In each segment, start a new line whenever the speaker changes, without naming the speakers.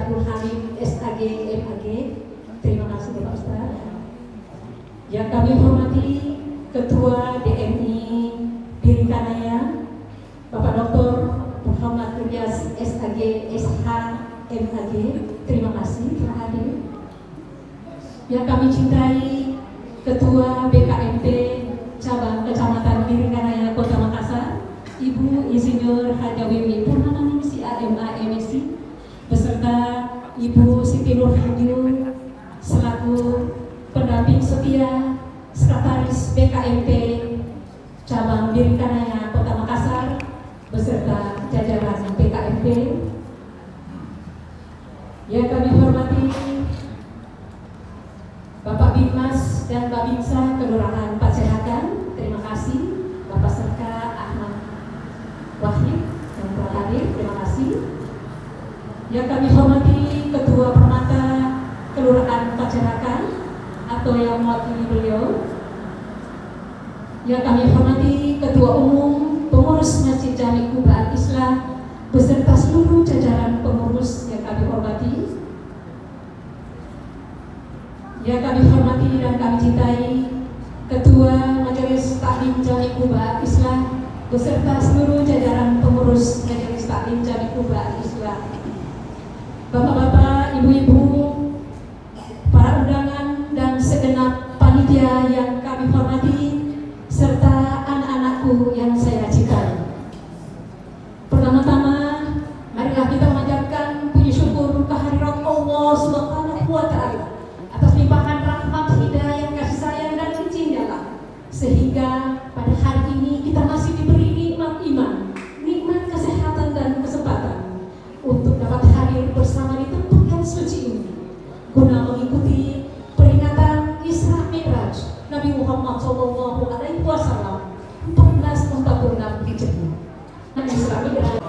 Abdul Halim SAG MAG. Terima kasih Bapak Ustaz. Yang kami hormati Ketua DMI Biringkanaya Bapak Dr. Muhammad Ilyas SAG SH MAG. Terima kasih telah hadir. Yang kami cintai Ketua BKMP Cabang Kecamatan Biringkanaya Kota Makassar Ibu Insinyur Haja Wiwi Purnaningsi AMA MSc beserta Ibu Siti Nurhayyu selaku pendamping setia Sekretaris BKMP Cabang Biringkanaya Kota Makassar beserta jajaran BKMP. Yang kami hormati Bapak Bimas dan Babinsa Kelurahan Pacehakan. Terima kasih Bapak Serka Ahmad Wahid yang telah hadir. Terima kasih. Yang kami hormati Ketua Permata Kelurahan Pacehakan atau yang mewakili beliau. Yang kami hormati Ketua Umum Pengurus Masjid Jami Kuba Islam beserta seluruh jajaran pengurus yang kami hormati. Yang kami hormati dan kami cintai Ketua Majelis Taklim Jami Kuba Islam beserta seluruh jajaran pengurus Majelis Taklim Jami Kuba Islam. Bapak-bapak, ibu-ibu, para undangan dan segenap panitia yang kami hormati serta anak-anakku yang saya cintai. Pertama-tama, marilah kita memanjatkan puji syukur kehadirat Allah Subhanahu wa Ta'ala atas limpahan rahmat, hidayah, kasih sayang dan izin-Nya, sehingga pada hari ini kita masih diberi nikmat iman, nikmat kesehatan dan kesempatan untuk dapat hadir bersama di tempat yang suci ini guna mengikuti peringatan Isra Mi'raj Nabi Muhammad SAW 1446 Hijriah. Isra Mi'raj.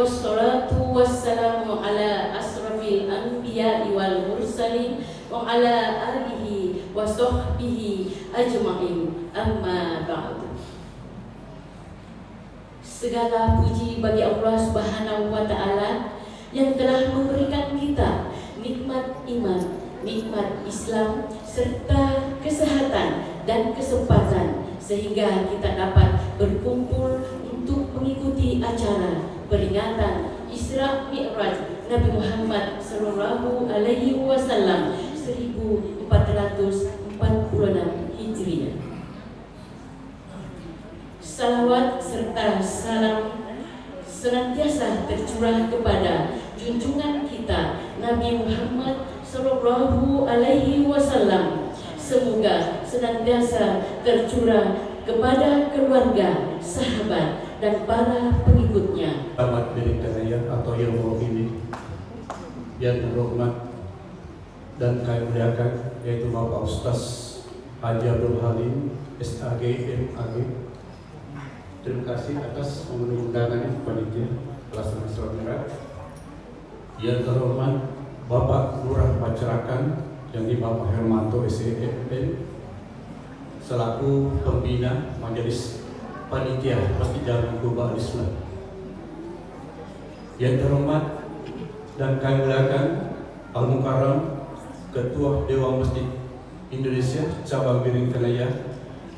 wassalatu wassalamu ala asrafil anbiya'i wal mursalin wa ala alihi wa sahbihi ajma'in, amma ba'du. Segala puji bagi Allah Subhanahu wa Ta'ala yang telah memberikan kita nikmat iman, nikmat Islam, serta kesehatan dan kesempatan sehingga kita dapat berkumpul untuk mengikuti acara peringatan Isra Mi'raj Nabi Muhammad sallallahu alaihi wasallam 1446 Hijriah. Salawat serta salam senantiasa tercurah kepada junjungan kita Nabi Muhammad sallallahu alaihi wasallam. Semoga senantiasa tercurah kepada keluarga, sahabat, dan para pengikutnya.
Selamat Berikanaya atau yang mewakili yang terhormat dan kami muliakan, yaitu Bapak Ustaz Haji Abdul Halim SAG MAG. Terima kasih atas memenuhi undangan panitia pelaksanaan Isra Mi'raj. Yang terhormat Bapak Lurah Pacerakan yang di Bapak Hermanto SEFN selaku pembina Majelis Panitia Masjid Jami Kuba Al-Islam. Yang terhormat dan kami muliakan Al-Mukarram Ketua Dewan Masjid Indonesia Cabang Biringkanaya,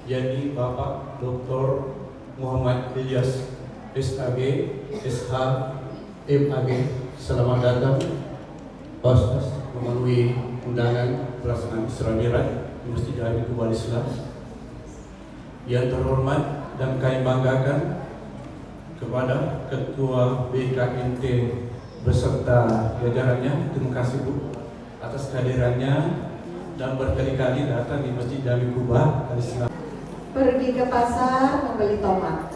yakni Bapak Dr. Muhammad Ilyas SAG SH MAG. Selamat datang Pak Ustaz memenuhi undangan pelaksanaan Isra Mi'raj di Masjid Jami Kuba Al-Islam. Yang terhormat dan kami banggakan kepada Ketua BKNT beserta jajarannya, terima kasih Bu atas kehadirannya dan berkali-kali datang di Masjid Jami Kuba Al-Islam.
Pergi ke pasar membeli tomat.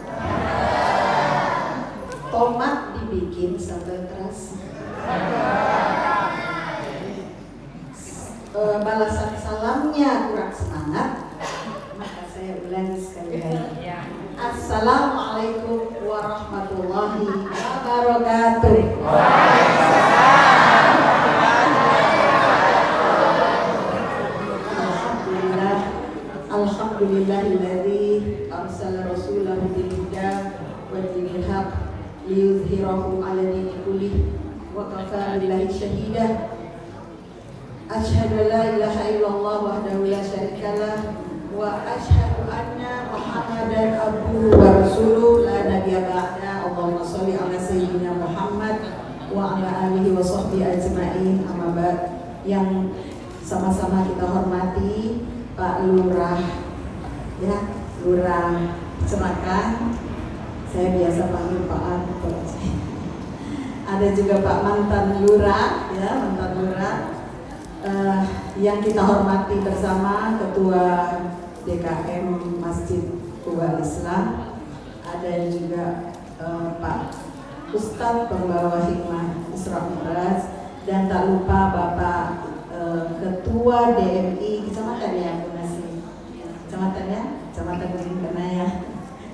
Tomat dibikin sambal terasi. Balasan salamnya kurang semangat, maka saya ulangi sekali lagi. Assalamualaikum warahmatullahi wabarakatuh. Alhamdulillahilladzi arsala rasulahu bil huda wa dinil haq liyudhhirahu 'ala dini kullih wa kafa billahi shahida. Asyhadu an la ilaha illallah wahdahu la syarikalah wa asyhadu anna Muhammadan abduhu wa rasuluh la nabiyya ba'da. Allahumma shalli 'ala sayyidina Muhammad wa 'ala alihi wa sahbihi ajma'in, amma ba'd. Yang sama-sama kita hormati Pak Lurah, ya, Lurah Cerakan. Saya biasa panggil Pak Anto. Ada juga Pak mantan Lurah, ya, mantan Lurah. Yang kita hormati bersama Ketua DKM Masjid Kuba Islam. Ada juga Pak Ustadz Pembawa Hikmah Isra Mi'raj, dan tak lupa Bapak Ketua DMI Kecamatan ya, Kecamatan ya, Kecamatan Biringkanaya.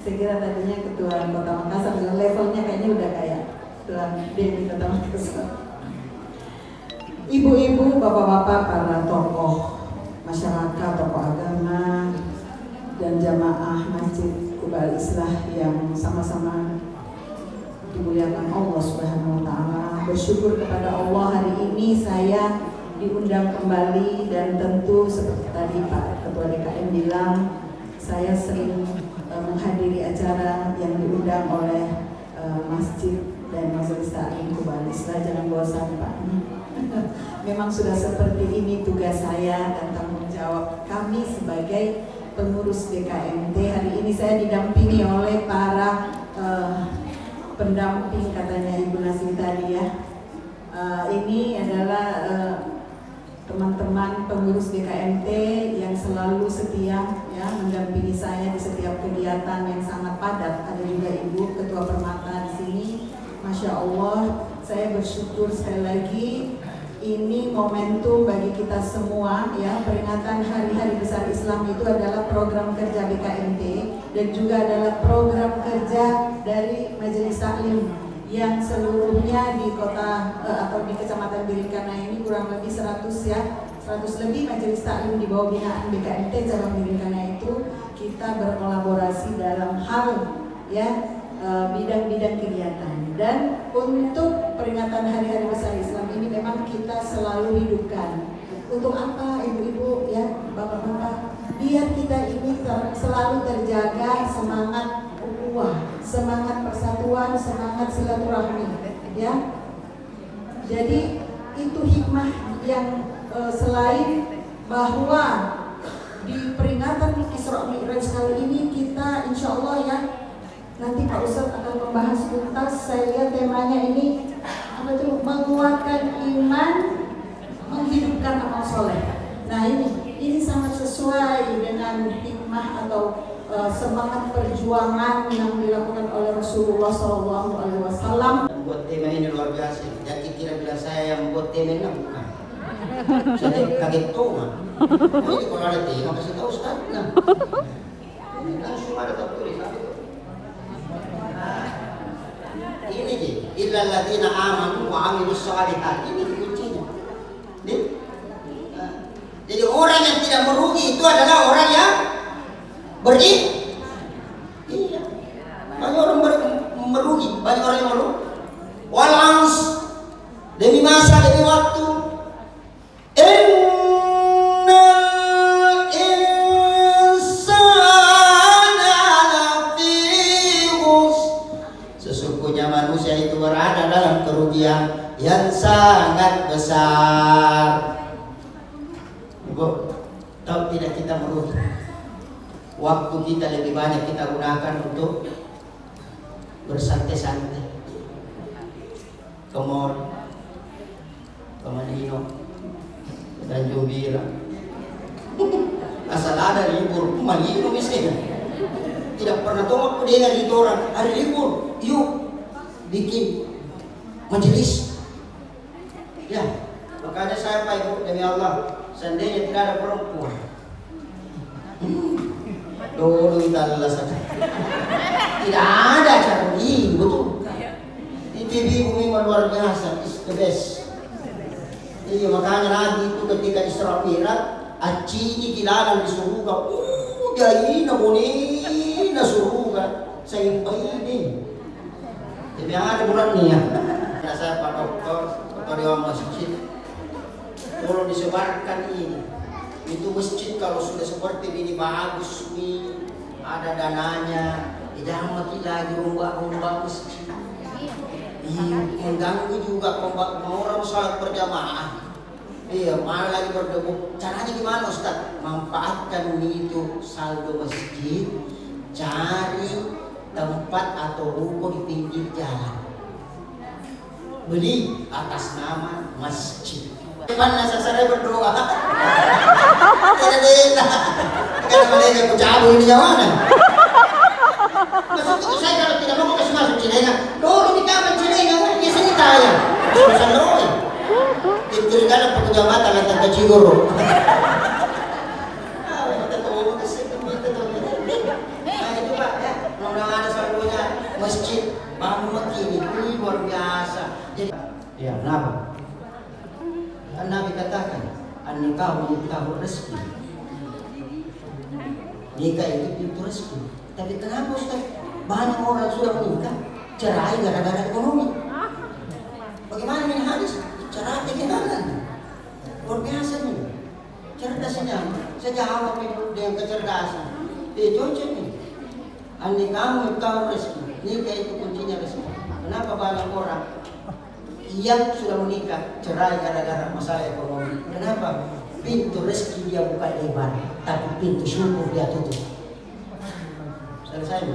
Saya kira tadinya Ketua Kota Makassar, levelnya kayaknya udah kayak Ketua DMI Kota Makassar. Ibu-ibu, bapak-bapak, para tokoh masyarakat, tokoh agama, dan jamaah Masjid Kuba Islam yang sama-sama dimuliakan Allah Subhanahu wa Ta'ala. Bersyukur kepada Allah, hari ini saya diundang kembali, dan tentu seperti tadi Pak Ketua DKM bilang, saya sering menghadiri acara yang diundang oleh masjid dan majelis taklim Kuba Islam. Jangan bosan Pak, memang sudah seperti ini tugas saya dan tanggung jawab kami sebagai pengurus DKMT. Hari ini saya didampingi oleh para pendamping, katanya Ibu Nasri tadi ya. Ini adalah teman-teman pengurus DKMT yang selalu setia ya mendampingi saya di setiap kegiatan yang sangat padat. Ada juga Ibu Ketua Permata di sini. Masya Allah, saya bersyukur sekali lagi. Ini momentum bagi kita semua ya. Peringatan Hari-Hari Besar Islam itu adalah program kerja BKMT dan juga adalah program kerja dari Majelis Taklim yang seluruhnya di kota atau di Kecamatan Biringkana ini kurang lebih 100 lebih majelis taklim di bawah binaan BKMT cabang Biringkana itu kita berkolaborasi dalam hal bidang-bidang kegiatan. Dan untuk peringatan Hari-Hari Besar Islam ini memang kita selalu hidupkan. Untuk apa ibu-ibu bapak-bapak? Biar kita ini selalu terjaga semangat ukhuwah, semangat persatuan, semangat silaturahmi, Jadi itu hikmah yang selain bahwa di peringatan Isra Mi'raj kali ini kita insya Allah nanti Pak Ustadz akan membahas tuntas. Saya lihat temanya ini menguatkan iman, menghidupkan amal soleh. Nah ini sangat sesuai dengan hikmah atau semangat perjuangan yang dilakukan oleh Rasulullah SAW.
Membuat tema ini luar biasa. Jadi kira bila saya yang membuat tema ini bukan. Saya kaget tuh mah. Ini kalau ada tema kasih tahu Ustaz. Langsung ada tulis. Ini je. Illal ladzina amanu wa amilus shalihat. Ini kuncinya. Jadi orang yang tidak merugi itu adalah orang yang iya. Banyak orang merugi, banyak orang yang merugi. Walans demi masa, demi waktu. Innal insana lafi khusr. Sesungguhnya manusia itu berada dalam kerugian yang sangat besar. Tahu tidak kita merugi? Waktu kita lebih banyak kita gunakan untuk bersantai-santai, ke mall, ke Manino, dan Jubila. Asal ada libur, Manino misalnya. Tidak pernah tahu aku dengar itu orang ada libur, yuk bikin majelis. Makanya saya Pak Ibu demi Allah, seandainya tidak ada perempuan. Dulu kita saja. Tidak ada cara ini, betul. Di TV bumi luar biasa, is the best. Iya makanya Nabi itu ketika Isra Mi'raj, acini kilalan di surga. Gaina bonina surga. Saya ini. Jadi ada bulan nih ya. Saya Pak Dokter, Ketua Dewan Masjid. Kalau disebarkan ini. Itu masjid kalau sudah seperti ini bagus nih, ada dananya, jangan makin lagi ombak masjid. Mengganggu juga orang sholat berjamaah. Malah lagi berdebu. Caranya gimana Ustaz? Manfaatkan itu saldo masjid, cari tempat atau ruko di pinggir jalan, beli atas nama masjid. Mana saya berdoa? Tidak. Karena mereka kucabu ini jauhan. Maksud itu saya kalau tidak mau kasih masuk Cilenga, dulu di kamar Cilenga biasanya tanya. Susah loh. Itu dalam penjamatan yang terkecigoro. Itu Pak ya, mudah-mudahan ada saldonya masjid bangun ini luar biasa. Jadi kenapa? Nabi katakan, an-nikahu nikahu rezeki. Nikah itu pintu rezeki. Tapi kenapa Ustaz? Banyak orang sudah menikah, cerai gara-gara ekonomi. Bagaimana ini hadis? Cerai kehilangan. Luar biasa nih. Cerdasnya. Saya jawab itu dengan kecerdasan. Cocok nih. An-nikahu nikahu rezeki. Nikah itu kuncinya rezeki. Kenapa banyak orang yang sudah menikah cerai gara-gara masalah ekonomi? Kenapa? Pintu rezeki dia buka lebar, tapi pintu syukur dia tutup. Selesai.